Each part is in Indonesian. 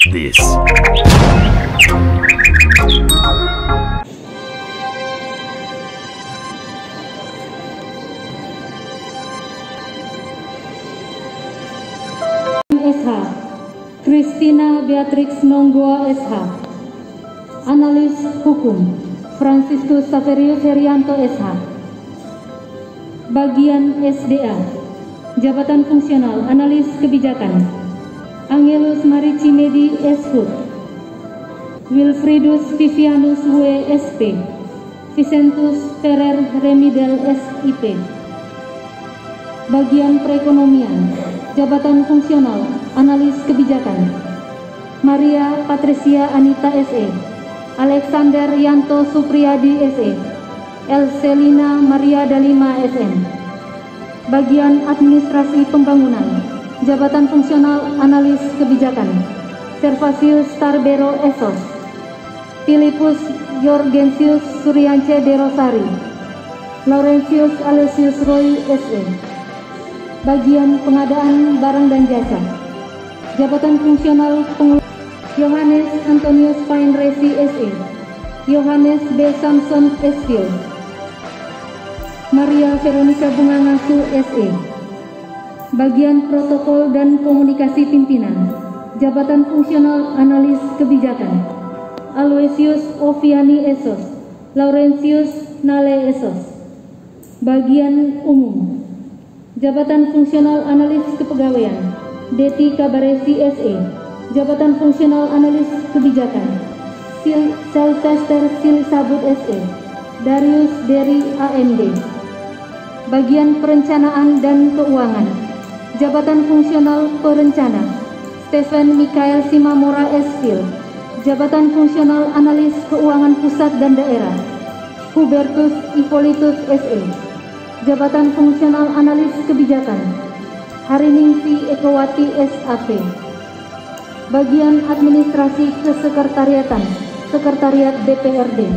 Watch this. SH Christina Beatrix Nonggoa SH. Analis Hukum Franciscus Saverius Herianto SH. Bagian SDA Jabatan Fungsional Analis Kebijakan Angelus Maricimedi S.Hud, Wilfridus Vivianus W. SP, Vicentus Ferrer Remidel SIP. Bagian Perekonomian Jabatan Fungsional Analis Kebijakan Maria Patricia Anita SE, Alexander Yanto Supriyadi SE, Elselina Maria Dalima SM. Bagian Administrasi Pembangunan Jabatan Fungsional Analis Kebijakan Servasius Tarbero Esos, Philippus Jorgensius Suryance de Rosari, Laurentius Alesius Roy SE. Bagian Pengadaan Barang dan Jasa Jabatan Fungsional Yohanes Antonius Pain Resi SE, Yohanes B. Samson Esfield, Maria Veronica Bunga Ngasu SE. Bagian Protokol dan Komunikasi Pimpinan Jabatan Fungsional Analis Kebijakan Aloysius Oviani Esos, Laurentius Nale Esos. Bagian Umum Jabatan Fungsional Analis Kepegawaian Deti Kabaresi SE, Jabatan Fungsional Analis Kebijakan Sylvester Silisabut SE, Darius Deri AMD. Bagian Perencanaan dan Keuangan Jabatan Fungsional Perencana Stephen Mikael Simamora Esfil, Jabatan Fungsional Analis Keuangan Pusat dan Daerah Hubertus Hippolytus SE, Jabatan Fungsional Analis Kebijakan Hariningsi Ekowati SAP. Bagian Administrasi Kesekretariatan Sekretariat DPRD.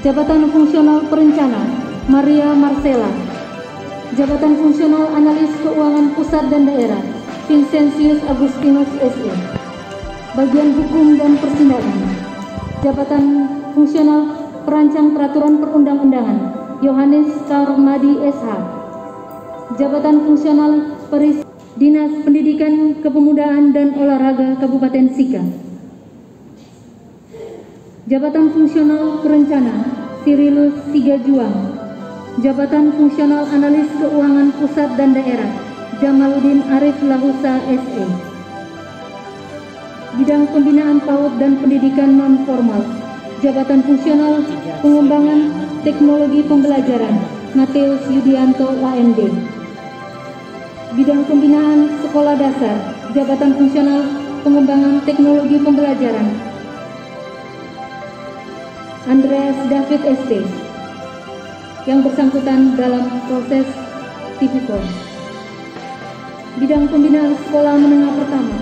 Jabatan Fungsional Perencana Maria Marcela, Jabatan Fungsional Analis Keuangan Pusat dan Daerah Vincentius Agustinus SE. Bagian Hukum dan Persidangan Jabatan Fungsional Perancang Peraturan Perundang-undangan Yohanes Karmadi SH. Jabatan Fungsional Dinas Pendidikan Kepemudaan dan Olahraga Kabupaten Sika. Jabatan Fungsional Perencana Sirilus Sigajuang. Jabatan Fungsional Analis Keuangan Pusat dan Daerah Jamaluddin Arif Lahusa SE. Bidang Pembinaan PAUD dan Pendidikan Non-Formal Jabatan Fungsional Pengembangan Teknologi Pembelajaran Mateus Yudianto AMD. Bidang Pembinaan Sekolah Dasar Jabatan Fungsional Pengembangan Teknologi Pembelajaran Andreas David ST, yang bersangkutan dalam proses tipikor. Bidang Pembinaan Sekolah Menengah Pertama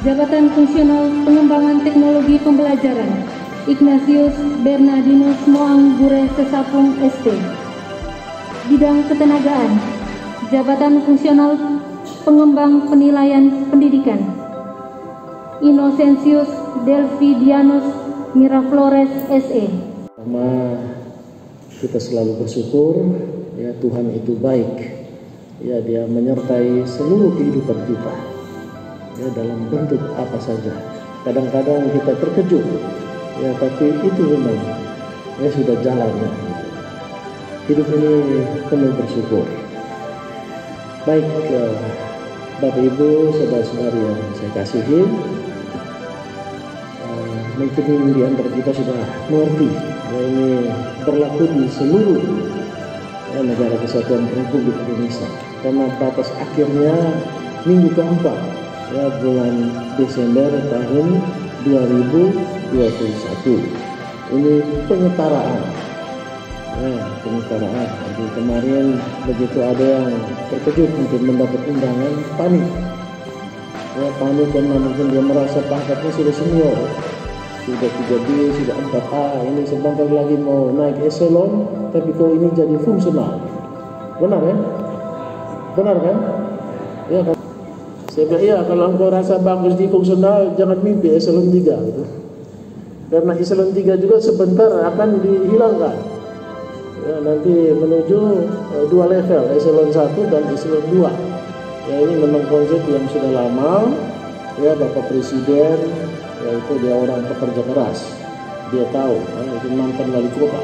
Jabatan Fungsional Pengembangan Teknologi Pembelajaran Ignatius Bernardinus Moang Gure Sesapung ST. Bidang Ketenagaan Jabatan Fungsional Pengembang Penilaian Pendidikan Innocentius Delvidianus Miraflores SE. Kita selalu bersyukur, ya, Tuhan itu baik, ya, Dia menyertai seluruh kehidupan kita, ya, dalam bentuk apa saja. Kadang-kadang kita terkejut, ya, tapi itu memang, ya, sudah jalannya. Hidup ini penuh bersyukur. Baik, Bapak Ibu, saudara-saudari yang saya kasihi, mungkin di antara kita sudah mengerti, ya, ini berlaku di seluruh, ya, negara Kesatuan Republik Indonesia. Karena batas akhirnya minggu keempat, ya, bulan Desember tahun 2021. Ini penyetaraan, ya, penyetaraan. Jadi kemarin begitu ada yang terkejut untuk mendapat undangan, panik, ya, panik karena mungkin dia merasa pangkatnya sudah senior, sudah 3B, sudah 4A, ini sebentar lagi mau naik eselon, tapi kok ini jadi fungsional. Benar ya? Benar kan? Ya kan? Saya bilang, iya kalau engkau rasa bagus di fungsional, jangan mimpi eselon 3 gitu. Karena eselon 3 juga sebentar akan dihilangkan. Ya, nanti menuju 2 level, eselon 1 dan eselon 2. Ya, ini memang konsep yang sudah lama. Ya, Bapak Presiden, yaitu dia orang pekerja keras. Dia tahu, itu mantan wali kota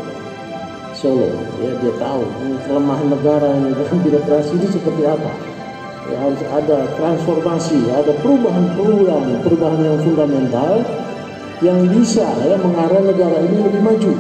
Solo. Ya, dia tahu kelemahan negara ini dalam birokrasi ini seperti apa. Ya, harus ada transformasi, ada perubahan yang fundamental yang bisa ya mengarah negara ini lebih maju.